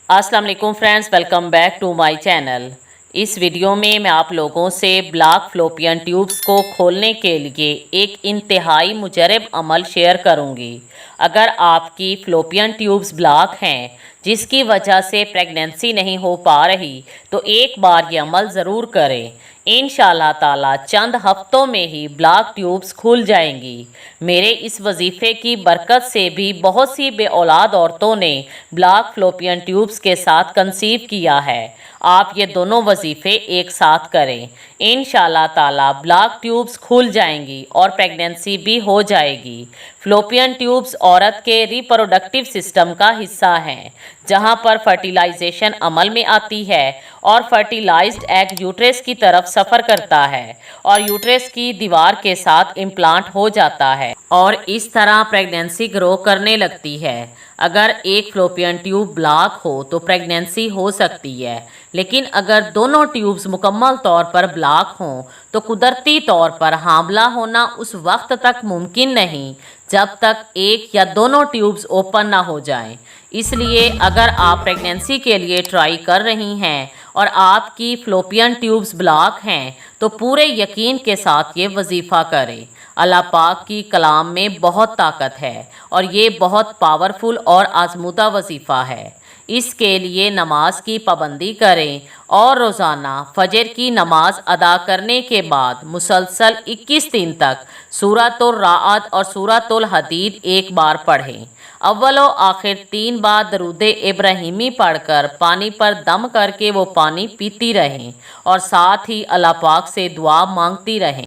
अस्सलाम वालेकुम friends, welcome back to my channel. इस वीडियो में मैं आप लोगों से ब्लॉक फ्लोपियन ट्यूब्स को खोलने के लिए एक इंतहाई मुजरब अमल शेयर करूंगी। अगर आपकी फ्लोपियन ट्यूब्स ब्लॉक हैं जिसकी वजह से प्रेगनेंसी नहीं हो पा रही तो एक बार ये अमल ज़रूर करें। इंशाअल्लाह ताला चंद हफ्तों में ही ब्लॉक ट्यूब्स खुल जाएंगी। मेरे इस वजीफ़े की बरकत से भी बहुत सी बे औलाद औरतों ने ब्लॉक फ्लोपियन ट्यूब्स के साथ कंसीव किया है। आप ये दोनों वजीफ़े एक साथ करें, इंशाअल्लाह ताला ब्लॉक ट्यूब्स खुल जाएंगी और प्रेगनेंसी भी हो जाएगी। फ्लोपियन ट्यूब्स औरत के रिप्रोडक्टिव सिस्टम का हिस्सा हैं, जहां पर फर्टिलाइजेशन अमल में आती है और फर्टिलाइज्ड एग यूट्रस की तरफ सफ़र करता है और यूट्रस की दीवार के साथ इम्प्लांट हो जाता है और इस तरह प्रेगनेंसी ग्रो करने लगती है। अगर एक फ्लोपियन ट्यूब ब्लॉक हो तो प्रेगनेंसी हो सकती है, लेकिन अगर दोनों ट्यूब्स मुकम्मल तौर पर ब्लॉक हों तो कुदरती तौर पर हामला होना उस वक्त तक मुमकिन नहीं जब तक एक या दोनों ट्यूब्स ओपन ना हो जाएं। इसलिए अगर आप प्रेगनेंसी के लिए ट्राई कर रही हैं और आपकी फ्लोपियन ट्यूब्स ब्लॉक हैं तो पूरे यकीन के साथ ये वजीफ़ा करें। अल्लाह पाक की कलाम में बहुत ताकत है और ये बहुत पावरफुल और आजमूदा वजीफ़ा है। इसके लिए नमाज की पाबंदी करें और रोज़ाना फजर की नमाज अदा करने के बाद मुसलसल 21 दिन तक सूरतुल राअद और सूरतुल हदीद एक बार पढ़ें। अव्वल व आखिर 3 बार दरूद इब्राहिमी पढ़कर पानी पर दम करके वो पानी पीती रहें और साथ ही अल्लाह पाक से दुआ मांगती रहें।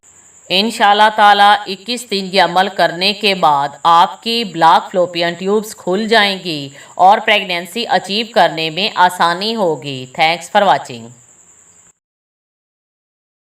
इंशाअल्लाह ताला 21 दिन ये अमल करने के बाद आपकी ब्लॉक फ्लोपियन ट्यूब्स खुल जाएंगी और प्रेगनेंसी अचीव करने में आसानी होगी। Thanks for watching.